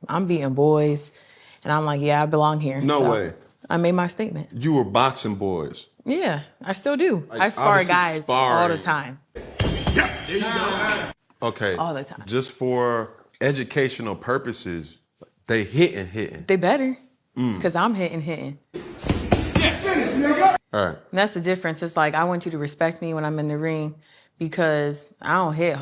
I'm beating boys. And I'm like, yeah, I belong here. No way. I made my statement. You were boxing boys. Yeah, I still do. Like, I spar guys sparring. all the time. Yeah, there you go. Okay. All the time. Just for educational purposes, they hitting. They better, because I'm hitting. All right. And that's the difference. It's like, I want you to respect me when I'm in the ring because I don't hit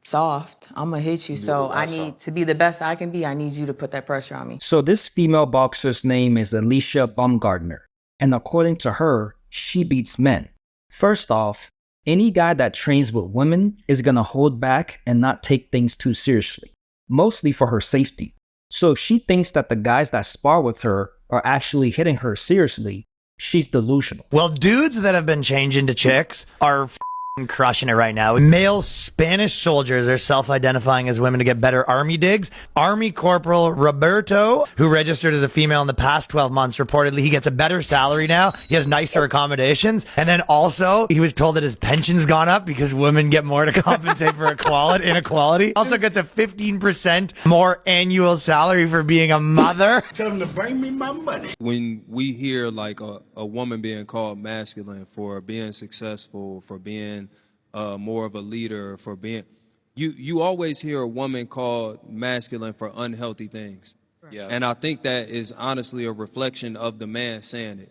soft. I'm going to hit you. So I need to be the best I can be. I need you to put that pressure on me. So this female boxer's name is Alicia Baumgartner. And according to her, she beats men. First off, any guy that trains with women is going to hold back and not take things too seriously, mostly for her safety. So if she thinks that the guys that spar with her are actually hitting her seriously, she's delusional. Well, dudes that have been changed into chicks are crushing it right now. Male Spanish soldiers are self-identifying as women to get better army digs. Army Corporal Roberto, who registered as a female in the past 12 months, reportedly he gets a better salary now. He has nicer accommodations. And then also, he was told that his pension's gone up because women get more to compensate for inequality. Also gets a 15% more annual salary for being a mother. Tell them to bring me my money. When we hear like a woman being called masculine for being successful, for being more of a leader, for being, you always hear a woman called masculine for unhealthy things. Yeah. And I think that is honestly a reflection of the man saying it.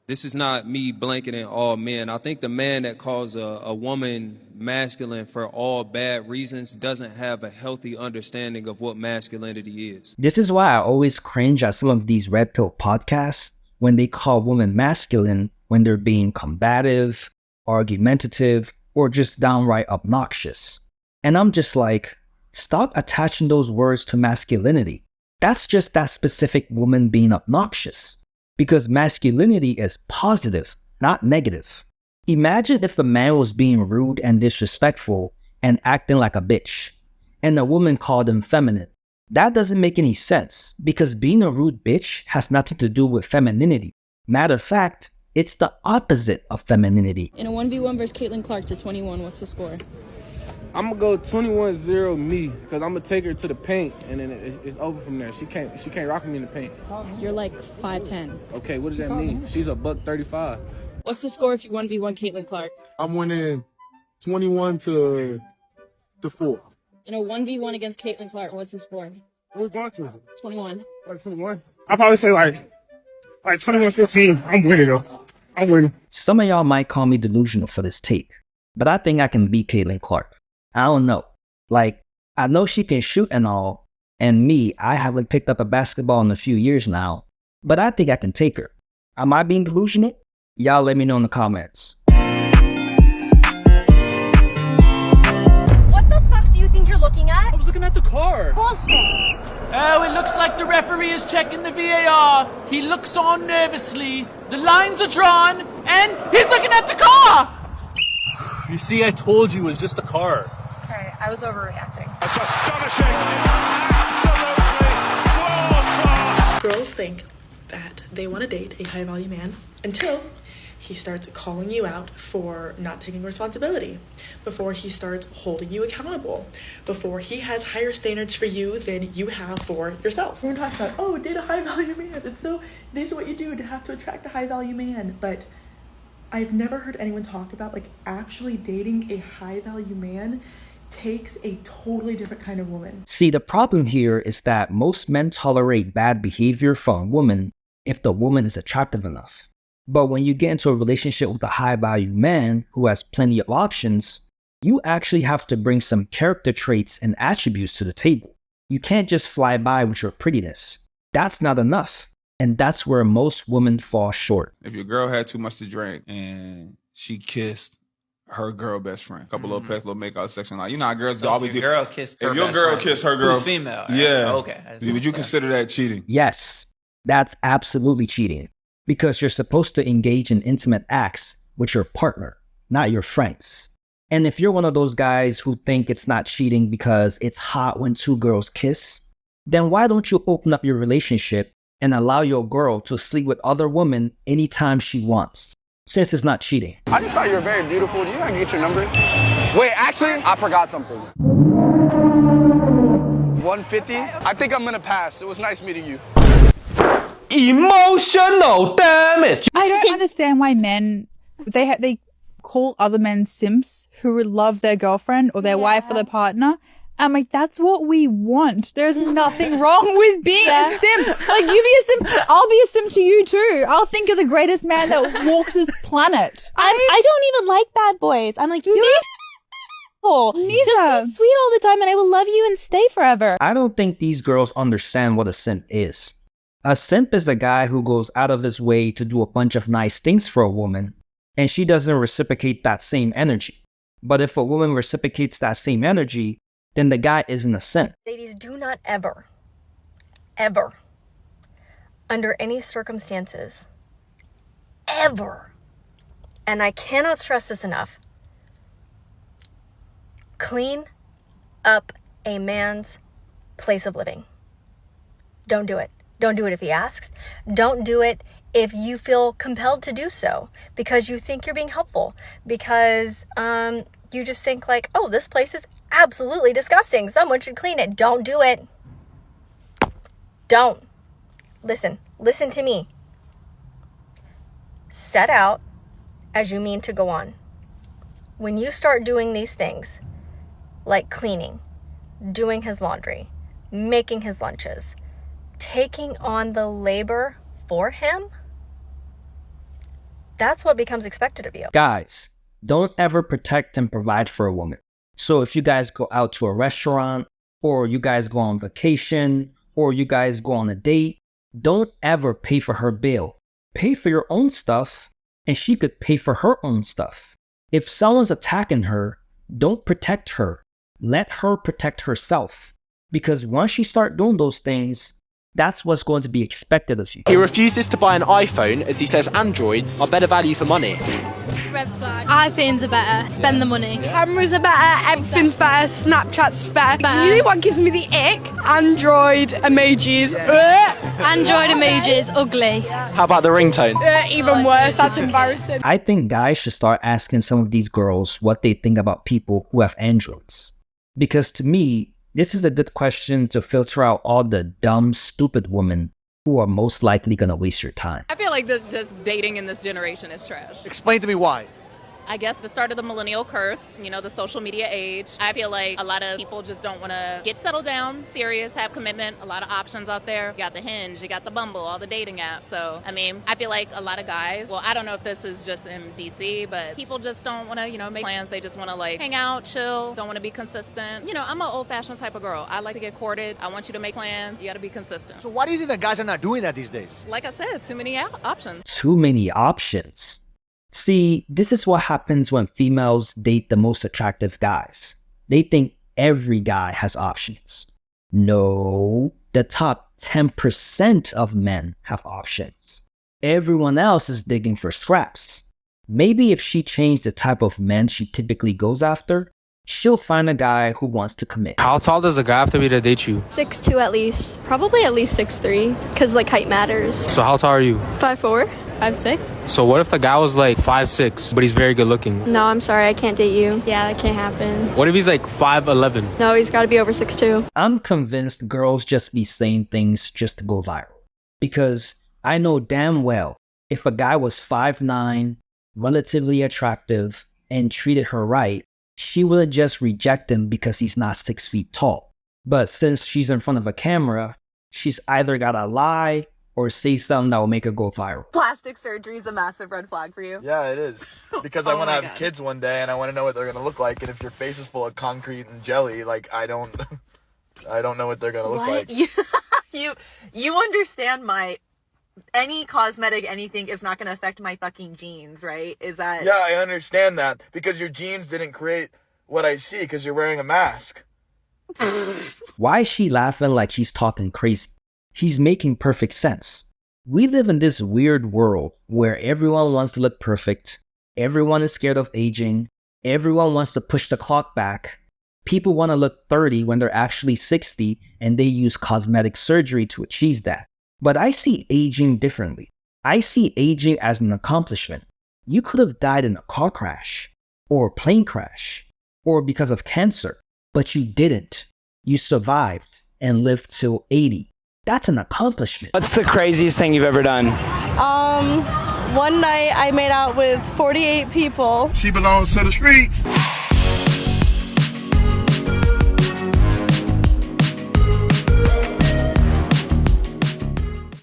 This is not me blanketing all men. I think the man that calls a woman masculine for all bad reasons doesn't have a healthy understanding of what masculinity is. This is why I always cringe at some of these red pill podcasts when they call women masculine when they're being combative, argumentative, or just downright obnoxious. And I'm just like, stop attaching those words to masculinity. That's just that specific woman being obnoxious. Because masculinity is positive, not negative. Imagine if a man was being rude and disrespectful and acting like a bitch, and a woman called him feminine. That doesn't make any sense, because being a rude bitch has nothing to do with femininity. Matter of fact, it's the opposite of femininity. In a 1v1 versus Caitlin Clark to 21, what's the score? I'm gonna go 21-0 me, because I'm gonna take her to the paint, and then it's over from there. She can't rock me in the paint. You're like 5'10". Okay, what does that mean? She's a $135. What's the score if you 1v1 Caitlin Clark? I'm winning 21-4. In a 1v1 against Caitlin Clark, what's the score? We're going to 21. like 21. I'll probably say like 21-15. I'm winning though. I'm winning. Some of y'all might call me delusional for this take, but I think I can beat Caitlin Clark. I don't know. Like, I know she can shoot and all, and me, I haven't picked up a basketball in a few years now, but I think I can take her. Am I being delusional? Y'all let me know in the comments. What the fuck do you think you're looking at? I was looking at the car. Bullshit. Oh, it looks like the referee is checking the VAR. He looks on nervously. The lines are drawn, and he's looking at the car! You see, I told you it was just a car. Okay, I was overreacting. That's astonishing. It's absolutely world class. Girls think that they want to date a high-value man until he starts calling you out for not taking responsibility, before he starts holding you accountable, before he has higher standards for you than you have for yourself. We're talking about, oh, date a high-value man. It's so, this is what you do to have to attract a high-value man. But I've never heard anyone talk about like actually dating a high-value man takes a totally different kind of woman. See, the problem here is that most men tolerate bad behavior from a woman if the woman is attractive enough. But when you get into a relationship with a high-value man who has plenty of options, you actually have to bring some character traits and attributes to the table. You can't just fly by with your prettiness. That's not enough. And that's where most women fall short. If your girl had too much to drink and she kissed her girl best friend, couple little pecks, little makeout section, like, you know how girls so always do. If your girl kissed her girl, who's female, yeah, okay, would you consider that cheating? Yes, that's absolutely cheating, because you're supposed to engage in intimate acts with your partner, not your friends. And if you're one of those guys who think it's not cheating because it's hot when two girls kiss, then why don't you open up your relationship and allow your girl to sleep with other women anytime she wants, since it's not cheating? I just thought you were very beautiful. Do you know I can get your number? Wait, actually, I forgot something. 150? I think I'm gonna pass. It was nice meeting you. Emotional damage. I don't understand why men they call other men simps who would love their girlfriend or their wife or their partner. I'm like, that's what we want. There's nothing wrong with being a simp. Like, you be a simp, I'll be a simp to you too. I'll think you're the greatest man that walks this planet. I don't even like bad boys. I'm like, you're Neither. just be sweet all the time and I will love you and stay forever. I don't think these girls understand what a simp is. A simp is a guy who goes out of his way to do a bunch of nice things for a woman, and she doesn't reciprocate that same energy. But if a woman reciprocates that same energy, then the guy isn't a simp. Ladies, do not ever, under any circumstances, ever, and I cannot stress this enough, clean up a man's place of living. Don't do it. Don't do it if he asks. Don't do it if you feel compelled to do so because you think you're being helpful, because you just think like, oh, this place is absolutely disgusting. Someone should clean it. Don't do it. Don't. Listen to me. Set out as you mean to go on. When you start doing these things, like cleaning, doing his laundry, making his lunches, taking on the labor for him, that's what becomes expected of you. Guys, don't ever protect and provide for a woman. So if you guys go out to a restaurant, or you guys go on vacation, or you guys go on a date, don't ever pay for her bill. Pay for your own stuff, and she could pay for her own stuff. If someone's attacking her, don't protect her. Let her protect herself. Because once you start doing those things, that's what's going to be expected of you. He refuses to buy an iPhone as he says Androids are better value for money. Red flag. iPhones are better. Spend the money. Cameras are better. Everything's better. Snapchat's better. You know what gives me the ick? Android emojis. Android emojis. Ugly. How about the ringtone? Even worse. That's embarrassing. I think guys should start asking some of these girls what they think about people who have Androids. Because to me, this is a good question to filter out all the dumb, stupid women who are most likely going to waste your time. I feel like just dating in this generation is trash. Explain to me why. I guess the start of the Millennial Curse, the social media age. I feel like a lot of people just don't want to get settled down, serious, have commitment. A lot of options out there. You got the Hinge, you got the Bumble, all the dating apps. So, I feel like a lot of guys, well, I don't know if this is just in DC, but people just don't want to, make plans. They just want to hang out, chill, don't want to be consistent. I'm an old-fashioned type of girl. I like to get courted. I want you to make plans. You got to be consistent. So why do you think that guys are not doing that these days? Like I said, too many options. Too many options. See, this is what happens when females date the most attractive guys. They think every guy has options. No, the top 10% of men have options. Everyone else is digging for scraps. Maybe if she changed the type of men she typically goes after, she'll find a guy who wants to commit. How tall does a guy have to be to date you? 6'2" at least. Probably at least 6'3", because height matters. So how tall are you? 5'4", 5'6". So what if the guy was 5'6", but he's very good looking? No, I'm sorry, I can't date you. Yeah, that can't happen. What if he's 5'11"? No, he's got to be over 6'2". I'm convinced girls just be saying things just to go viral. Because I know damn well, if a guy was 5'9", relatively attractive, and treated her right, she wouldn't just reject him because he's not 6 feet tall. But since she's in front of a camera, she's either gotta lie or say something that will make her go viral. Plastic surgery is a massive red flag for you. Yeah, it is. Because I want to have kids one day and I want to know what they're going to look like. And if your face is full of concrete and jelly, I don't know what they're going to look like. You understand any cosmetic anything is not going to affect my fucking genes, right? Is that... Yeah, I understand that. Because your genes didn't create what I see because you're wearing a mask. Why is she laughing like he's talking crazy? He's making perfect sense. We live in this weird world where everyone wants to look perfect, everyone is scared of aging, everyone wants to push the clock back, people want to look 30 when they're actually 60 and they use cosmetic surgery to achieve that. But I see aging differently. I see aging as an accomplishment. You could have died in a car crash, or a plane crash, or because of cancer, but you didn't. You survived. and live till 80. That's an accomplishment. What's the craziest thing you've ever done? One night I made out with 48 people. She belongs to the streets.